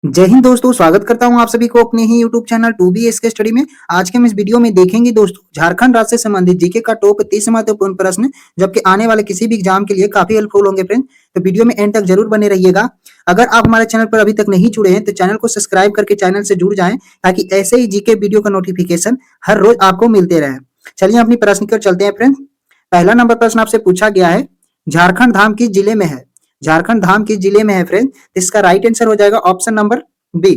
जय हिंद दोस्तों, स्वागत करता हूं आप सभी को अपने ही यूट्यूब चैनल 2BS के स्टडी में। आज के हम इस वीडियो में देखेंगे दोस्तों झारखंड राज्य से संबंधित जीके का टॉप 30 महत्वपूर्ण प्रश्न, जबकि आने वाले किसी भी एग्जाम के लिए काफी हेल्पफुल होंगे फ्रेंड। तो वीडियो में एंड तक जरूर बने रहिएगा। अगर आप हमारे चैनल पर अभी तक नहीं जुड़े हैं तो चैनल को सब्सक्राइब करके चैनल से जुड़ जाएं, ताकि ऐसे ही जीके वीडियो का नोटिफिकेशन हर रोज आपको मिलते रहे। चलिए अपनी प्रश्न की ओर चलते हैं फ्रेंड। पहला नंबर प्रश्न आपसे पूछा गया है, झारखंड धाम किस जिले में है? झारखंड धाम किस जिले में है फ्रेंड? इसका राइट आंसर हो जाएगा ऑप्शन नंबर बी,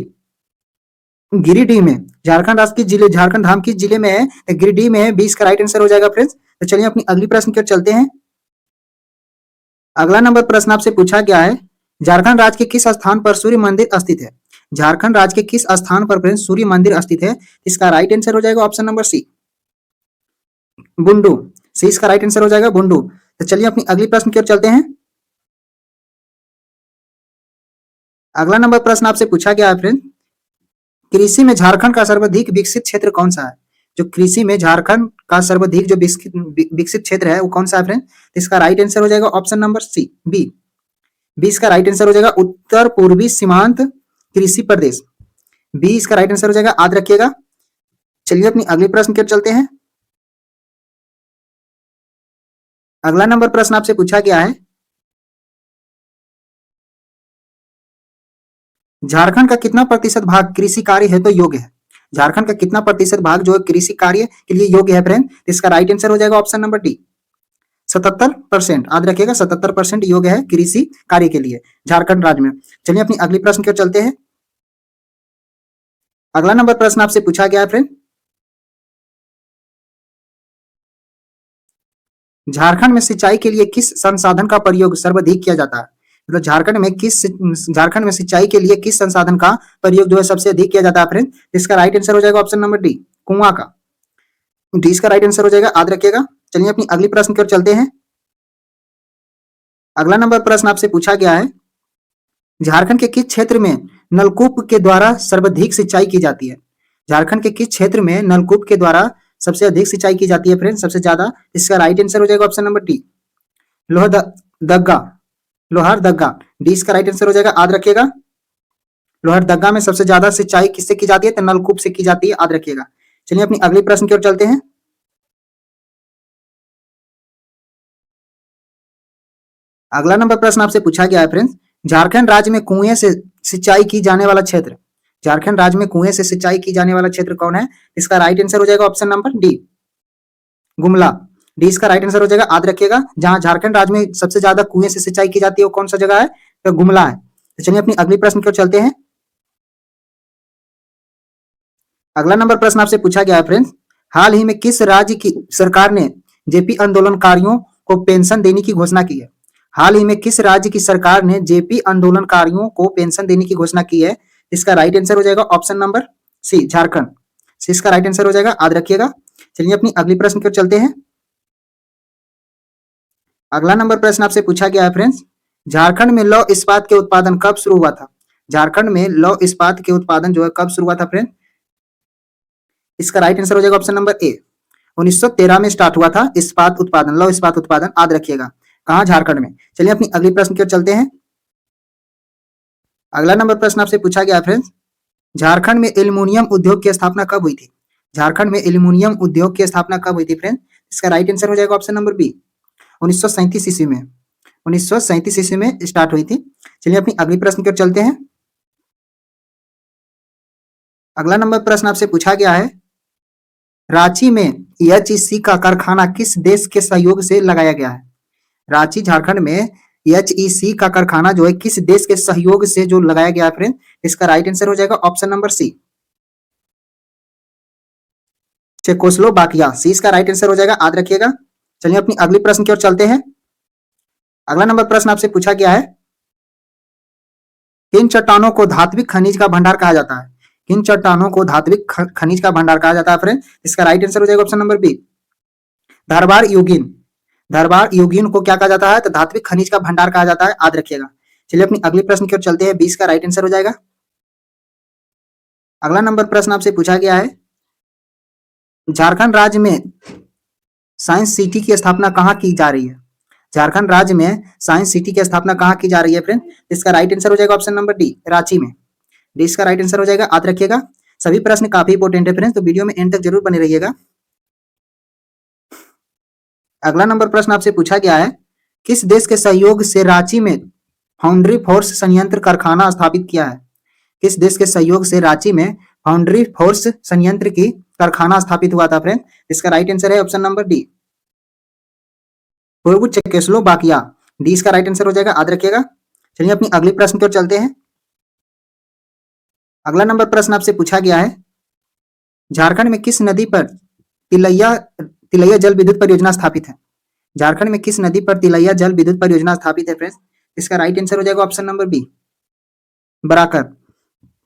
गिरिडीह में। झारखंड राज्य के जिले झारखंड धाम किस जिले में है? गिरिडीह में है। 20 का राइट आंसर हो जाएगा फ्रेंड्स। तो चलिए अपनी अगली प्रश्न की ओर चलते हैं। अगला नंबर प्रश्न आपसे पूछा गया है, झारखंड राज्य के किस स्थान पर सूर्य मंदिर स्थित है? झारखंड राज्य के किस स्थान पर फ्रेंड्स सूर्य मंदिर स्थित है? इसका राइट आंसर हो जाएगा ऑप्शन नंबर सी, बुंडू। सी इसका राइट आंसर हो जाएगा, बुंडू। तो चलिए अपनी अगली प्रश्न की ओर चलते हैं। अगला नंबर प्रश्न आपसे पूछा गया है फ्रेंड, कृषि में झारखंड का सर्वाधिक विकसित क्षेत्र कौन सा है? जो कृषि में झारखंड का सर्वाधिक जो विकसित क्षेत्र है वो कौन सा है फ्रेंड? इसका राइट आंसर हो जाएगा ऑप्शन नंबर सी, बी। 20 का राइट आंसर हो जाएगा उत्तर पूर्वी सीमांत कृषि प्रदेश। बी इसका राइट आंसर हो जाएगा, याद रखिएगा। चलिए अपनी अगले प्रश्न की ओर चलते हैं। अगला नंबर प्रश्न आपसे पूछा गया है, झारखंड का कितना प्रतिशत भाग कृषि कार्य हेतु योग्य है? झारखंड का कितना प्रतिशत भाग जो है कृषि कार्य के लिए योग्य है फ्रेंड? इसका राइट आंसर हो जाएगा ऑप्शन नंबर डी, 77%। याद रखिएगा 77% योग्य है कृषि कार्य के लिए झारखंड राज्य में। चलिए अपनी अगली प्रश्न की ओर चलते हैं। अगला नंबर प्रश्न आपसे पूछा गया है फ्रेंड, झारखंड में सिंचाई के लिए किस संसाधन का प्रयोग सर्वाधिक किया जाता है? मतलब झारखंड में सिंचाई के लिए किस संसाधन का प्रयोग जो है सबसे अधिक किया जाता है फ्रेंड? इसका राइट आंसर हो जाएगा ऑप्शन नंबर डी, कुआं का। डी इसका राइट आंसर हो जाएगा, याद रखिएगा। चलिए अपनी अगली प्रश्न की ओर चलते हैं। अगला नंबर प्रश्न आपसे पूछा गया है, झारखंड के किस क्षेत्र में नलकूप के द्वारा सर्वाधिक सिंचाई की जाती है? झारखंड के किस क्षेत्र में नलकूप के द्वारा सबसे अधिक सिंचाई की जाती है फ्रेंड, सबसे ज्यादा? इसका राइट आंसर हो जाएगा option number D, Lohardaga. Lohardaga. D इसका राइट आंसर हो जाएगा, याद रखिएगा। लोहरदगा में सबसे ज्यादा सिंचाई किससे की जाती है? तो नलकूप से की जाती है, याद रखिएगा। चलिए अपनी अगली प्रश्न की ओर चलते हैं। अगला नंबर प्रश्न आपसे पूछा गया है फ्रेंड्स, झारखंड राज्य में कुएं से सिंचाई की जाने वाला क्षेत्र। झारखंड राज्य में कुएं से सिंचाई की जाने वाला क्षेत्र कौन है? इसका राइट आंसर हो जाएगा option number D, Gumla. D इसका राइट आंसर हो जाएगा, याद रखिएगा। जहां झारखंड राज्य में सबसे ज्यादा कुएं से सिंचाई की जाती है वो कौन सा जगह है? तो गुमला है। तो चलिए अपनी अगली प्रश्न की ओर चलते हैं। अगला नंबर प्रश्न आपसे पूछा गया है फ्रेंड्स, हाल ही में किस राज्य की सरकार ने जेपी आंदोलनकारियों को पेंशन देने की घोषणा की है? हाल ही में किस राज्य की सरकार ने जेपी आंदोलनकारियों को पेंशन देने की घोषणा की है? इसका राइट आंसर हो जाएगा ऑप्शन नंबर सी, झारखंड। सी इसका राइट आंसर हो जाएगा, याद रखिएगा। चलिए अपनी अगली प्रश्न की ओर चलते हैं। अगला नंबर प्रश्न आपसे पूछा गया है फ्रेंड्स, झारखंड में लौह इस्पात के उत्पादन कब शुरू हुआ था? झारखंड में लौह इस्पात के उत्पादन जो है कब शुरू हुआ था फ्रेंड? इसका राइट आंसर हो जाएगा ऑप्शन नंबर ए, 1913 में स्टार्ट हुआ था इस्पात उत्पादन, लौह इस्पात उत्पादन, याद रखिएगा। कहाँ? झारखंड में। चलिए अपनी अगली प्रश्न की ओर चलते हैं। अगला नंबर प्रश्न आपसे पूछा गया फ्रेंड्स, झारखंड में एल्युमिनियम उद्योग की स्थापना कब हुई थी? झारखंड में एल्युमिनियम उद्योग की स्थापना कब हुई थी फ्रेंड? इसका राइट आंसर हो जाएगा ऑप्शन नंबर बी, 1937 ईस्वी में। 1937 ईस्वी में स्टार्ट हुई थी। चलिए अपनी अगली प्रश्न की ओर चलते हैं। अगला नंबर प्रश्न आपसे पूछा गया है, रांची में एचईसी का कारखाना किस देश के सहयोग से लगाया गया है? रांची झारखंड में एचईसी का कारखाना जो है किस देश के सहयोग से जो लगाया गया है फ्रेंड? इसका राइट आंसर हो जाएगा ऑप्शन नंबर सी, चेकोस्लोवाकिया। सी इसका राइट आंसर हो जाएगा, याद रखिएगा। चलिए अपनी अगली प्रश्न की ओर चलते हैं। अगला नंबर प्रश्न आपसे पूछा गया है, किन चट्टानों को धात्विक खनिज का भंडार कहा जाता है? किन चट्टानों को धात्विक खनिज का भंडार कहा जाता है फ्रेंड? इसका राइट आंसर हो जाएगा ऑप्शन नंबर बी, धरवार यूगिन। धरवार यूगिन को क्या कहा जाता है? तो धात्विक खनिज का भंडार कहा जाता है, याद रखिएगा। चलिए अपनी अगली प्रश्न की ओर चलते हैं। 20 का राइट आंसर हो जाएगा। अगला नंबर प्रश्न आपसे पूछा गया है, झारखंड राज्य में साइंस सिटी की स्थापना कहाँ की जा रही है? झारखंड राज्य में साइंस सिटी की स्थापना कहाँ की जा रही है फ्रेंड? इसका राइट आंसर हो जाएगा ऑप्शन नंबर डी, रांची में। डी इसका राइट आंसर हो जाएगा, याद रखिएगा। सभी प्रश्न काफी इंपॉर्टेंट है फ्रेंड्स, तो वीडियो में एंड तक जरूर बने रहिएगा। अगला नंबर प्रश्न आपसे पूछा गया है, किस देश के सहयोग से रांची में फाउंड्री फोर्स संयंत्र कारखाना स्थापित किया है? किस देश के सहयोग से रांची में फाउंड्री फोर्स संयंत्र की कारखाना स्थापित हुआ था फ्रेंड? इसका राइट आंसर है ऑप्शन नंबर डी, पूर्व चेकोस्लोवाकिया। डी इसका राइट आंसर हो जाएगा, याद रखिएगा। चलिए अपनी अगली प्रश्न की ओर चलते हैं। अगला नंबर प्रश्न आपसे पूछा गया है, झारखंड में किस नदी पर तिलैया तिलैया जल विद्युत परियोजना स्थापित है? झारखंड में किस नदी पर तिलैया जल विद्युत परियोजना स्थापित है फ्रेंड्स? इसका राइट आंसर हो जाएगा option number B, Barakar.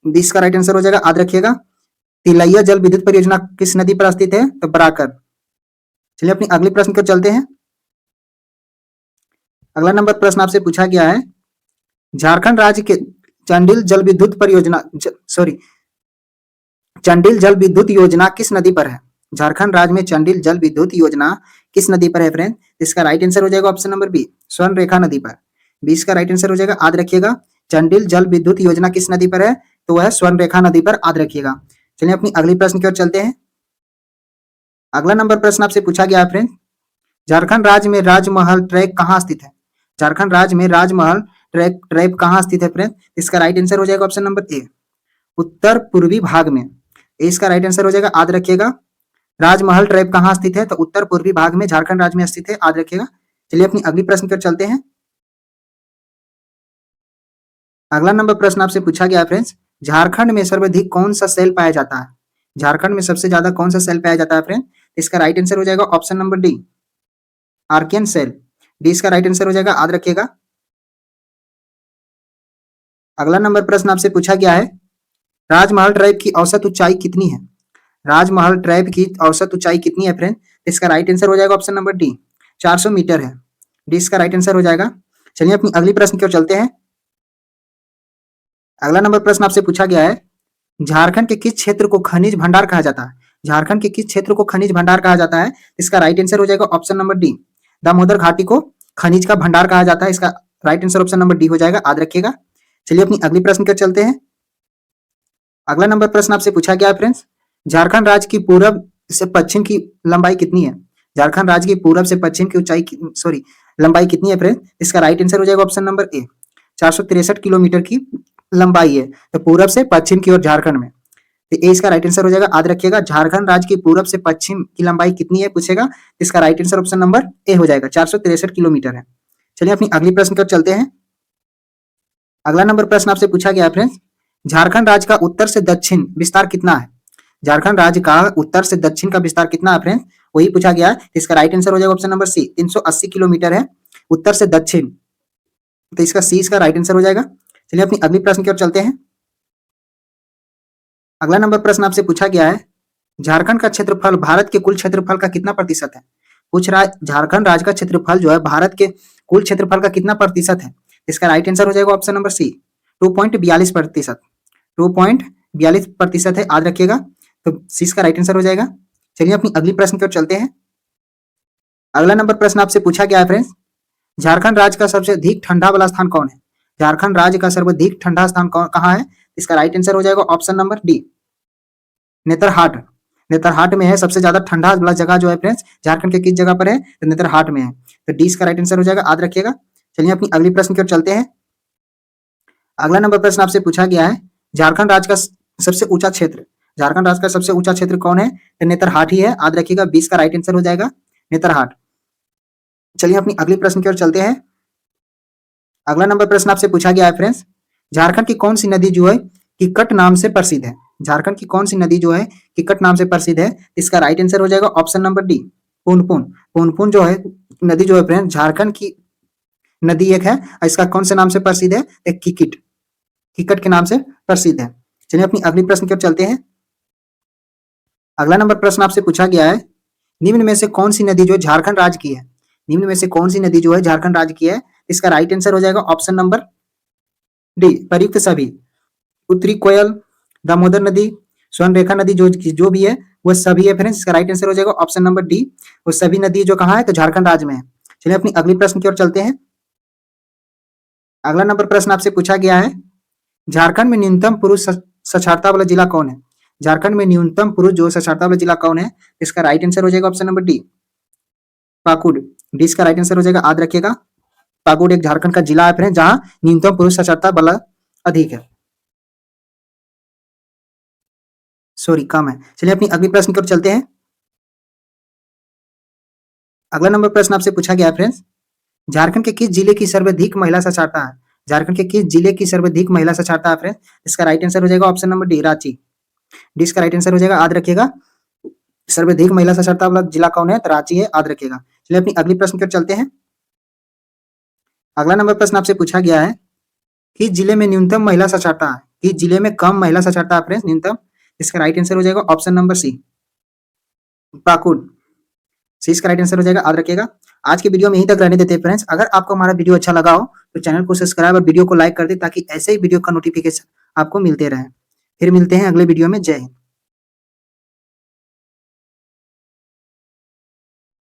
D इसका राइट आंसर हो जाएगा, याद रखिएगा। तिलैया जल विद्युत परियोजना किस नदी पर स्थित है? तो बराकर। चलिए अपनी अगले प्रश्न को चलते हैं। अगला नंबर प्रश्न आपसे पूछा गया है, झारखंड राज्य के चंडिल जल विद्युत परियोजना चंडिल जल विद्युत योजना किस नदी पर है? झारखंड राज्य में चंडिल जल विद्युत योजना किस नदी पर है फ्रेंड? इसका राइट आंसर हो जाएगा ऑप्शन नंबर बी, स्वर्ण रेखा नदी पर। बी इसका राइट आंसर हो जाएगा, याद रखिएगा। चंडिल जल विद्युत योजना किस नदी पर है? तो वह स्वर्ण रेखा नदी पर, याद रखिएगा। चलिए अपनी अगली प्रश्न की ओर चलते हैं। अगला नंबर प्रश्न आपसे पूछा गया है फ्रेंड, झारखंड राज्य में राजमहल ट्रैक कहाँ स्थित है? झारखंड राज्य में राजमहल ट्रैक कहाँ स्थित है फ्रेंड? इसका राइट आंसर हो जाएगा ऑप्शन नंबर ए, उत्तर पूर्वी भाग में। ए इसका राइट आंसर हो जाएगा, याद रखिएगा। राजमहल ट्रैप कहाँ स्थित है? तो उत्तर पूर्वी भाग में झारखंड राज्य में स्थित है, याद रखिएगा। चलिए अपनी अगली प्रश्न की ओर चलते हैं। अगला नंबर प्रश्न आपसे पूछा गया है फ्रेंड्स, झारखंड में सर्वाधिक कौन सा सेल पाया जाता है? झारखंड में सबसे ज्यादा कौन सा सेल पाया जाता है फ्रेंड? इसका राइट आंसर हो जाएगा option number D, archaean cell. D इसका राइट आंसर हो जाएगा, याद रखिएगा। अगला नंबर प्रश्न आपसे पूछा गया है, राजमहल ट्रैप की औसत ऊंचाई कितनी है? राजमहल ट्रैप की औसत ऊंचाई कितनी है फ्रेंड? इसका राइट आंसर हो जाएगा ऑप्शन नंबर डी, 400 मीटर है। डी इसका राइट आंसर हो जाएगा। चलिए अपनी अगली प्रश्न की ओर चलते हैं। अगला नंबर प्रश्न आपसे पूछा गया है, झारखंड के किस क्षेत्र को खनिज भंडार कहा जाता है? झारखंड के किस क्षेत्र को खनिज भंडार कहा जाता है? इसका राइट आंसर हो जाएगा ऑप्शन नंबर डी, दामोदर घाटी को खनिज का भंडार कहा जाता है। इसका right answer option number D हो जाएगा, याद रखिएगा। चलिए अपनी अगली प्रश्न की ओर चलते हैं। अगला नंबर प्रश्न आपसे पूछा गया है फ्रेंड्स, झारखंड राज्य की पूर्व से पश्चिम की लंबाई कितनी है? झारखंड राज्य की पूर्व से पश्चिम की लंबाई कितनी है फ्रेंड? इसका राइट आंसर हो जाएगा ऑप्शन नंबर ए, 463 किलोमीटर की लंबाई है। तो पूरब से पश्चिम की ओर झारखंड में, तो ए इसका राइट आंसर हो जाएगा, याद रखिएगा। झारखंड राज्य की पूरब से पश्चिम की लंबाई कितनी है पूछेगा, इसका right answer option number A हो जाएगा, 463 किलोमीटर है। चलिए अपनी अगली प्रश्न पर चलते हैं। अगला नंबर प्रश्न आपसे पूछा गया है फ्रेंड्स, झारखंड राज्य का उत्तर से दक्षिण विस्तार कितना है? झारखंड राज्य का उत्तर से दक्षिण का विस्तार कितना है फ्रेंड्स? वही पूछा गया है। इसका राइट आंसर हो जाएगा ऑप्शन नंबर सी, 380 किलोमीटर है उत्तर से दक्षिण। तो इसका सी इसका राइट आंसर हो जाएगा। चलिए अपनी अगली प्रश्न की ओर चलते हैं। अगला नंबर प्रश्न आपसे पूछा गया है, झारखंड का क्षेत्रफल भारत के कुल क्षेत्रफल का कितना प्रतिशत है? पूछ रहा है झारखंड राज्य का क्षेत्रफल जो है भारत के कुल क्षेत्रफल का कितना प्रतिशत है? इसका राइट आंसर हो जाएगा ऑप्शन नंबर सी, 2.42%। 2.42% है, याद रखिएगा। तो सी इसका राइट आंसर हो जाएगा। चलिए अपनी अगली प्रश्न की ओर चलते हैं। अगला नंबर प्रश्न आपसे पूछा गया है फ्रेंड्स, झारखंड राज्य का सबसे अधिक ठंडा वाला स्थान कौन है? झारखंड राज्य का सर्वाधिक ठंडा स्थान कहाँ है? इसका राइट आंसर हो जाएगा option number D, Netarhat. Netarhat में है सबसे ज्यादा ठंडा वाला जगह जो है फ्रेंड्स, झारखंड के किस जगह पर है? तो नेतरहाट में है। तो डी इसका राइट आंसर हो जाएगा, याद रखिएगा। चलिए अपनी अगली प्रश्न की ओर चलते हैं। अगला नंबर प्रश्न आपसे पूछा गया है, झारखंड राज्य का सबसे ऊंचा क्षेत्र, झारखंड राज्य का सबसे ऊंचा क्षेत्र कौन है? तो नेतरहाट ही है, याद रखिएगा। 20 का राइट आंसर हो जाएगा नेतरहाट। चलिए अपनी अगली प्रश्न की ओर चलते हैं। अगला नंबर प्रश्न आपसे पूछा गया है फ्रेंड्स, झारखंड की कौन सी नदी जो है किक्कट नाम से प्रसिद्ध है? झारखंड की कौन सी नदी जो है किक्कट नाम से प्रसिद्ध है? इसका राइट आंसर हो जाएगा option number D, Punpun. Punpun जो है नदी जो है फ्रेंड, झारखंड की नदी एक है, इसका कौन से नाम से प्रसिद्ध है? एक किक्किट, किक्कट के नाम से प्रसिद्ध है। चलिए अपनी अगली प्रश्न की ओर चलते हैं। अगला नंबर प्रश्न आपसे पूछा गया है, निम्न में से कौन सी नदी जो झारखंड राज्य की है? निम्न में से कौन सी नदी जो है झारखंड राज्य की है? इसका राइट आंसर हो जाएगा ऑप्शन नंबर डी, प्रयुक्त सभी। उत्तरी कोयल, दामोदर नदी, स्वर्ण रेखा नदी जो भी है वो सभी है फ्रेंड्स। इसका राइट आंसर हो जाएगा ऑप्शन नंबर डी, वो सभी नदी जो कहाँ है? तो झारखंड राज्य में है। चलिए अपनी अगली प्रश्न की ओर चलते हैं। अगला नंबर प्रश्न आपसे पूछा गया है, झारखंड में न्यूनतम पुरुष साक्षरता वाला जिला कौन है? झारखंड में न्यूनतम पुरुष जो साक्षरता वाला जिला कौन है? इसका राइट आंसर हो जाएगा option number D, Pakur. D इसका राइट आंसर हो जाएगा, याद रखिएगा। पाकुड़ एक झारखंड का जिला है फ्रेंड्स जहां न्यूनतम पुरुष साक्षरता बल अधिक है, सॉरी कम है। चलिए अपनी अगली प्रश्न की ओर चलते हैं। अगला नंबर प्रश्न आपसे पूछा गया है फ्रेंड्स, झारखंड के किस जिले की सर्वाधिक महिला साक्षरता है? झारखंड के किस जिले की सर्वाधिक महिला साक्षरता है फ्रेंड्स? इसका राइट आंसर हो जाएगा option number D, Ranchi. D इसका राइट आंसर हो जाएगा, याद रखिएगा। सर्वाधिक महिला साक्षरता वाला जिला कौन है? तो रांची है, याद रखिएगा। चलिए अपनी अगली प्रश्न की ओर चलते हैं। अगला नंबर प्रश्न आपसे पूछा गया है, किस जिले में न्यूनतम महिला साक्षरता है? किस जिले में कम महिला साक्षरता है फ्रेंड्स न्यूनतम? इसका राइट आंसर हो जाएगा ऑप्शन नंबर सी, पाकुड़। सी इसका राइट आंसर हो जाएगा, याद रखिएगा। आज के वीडियो में यहीं तक रहने देते हैं फ्रेंड्स। अगर आपको हमारा वीडियो अच्छा लगा हो तो चैनल को सब्सक्राइब और वीडियो को लाइक कर दे ताकि ऐसे ही वीडियो का नोटिफिकेशन आपको मिलते रहे। फिर मिलते हैं अगले वीडियो में। जय हिंद।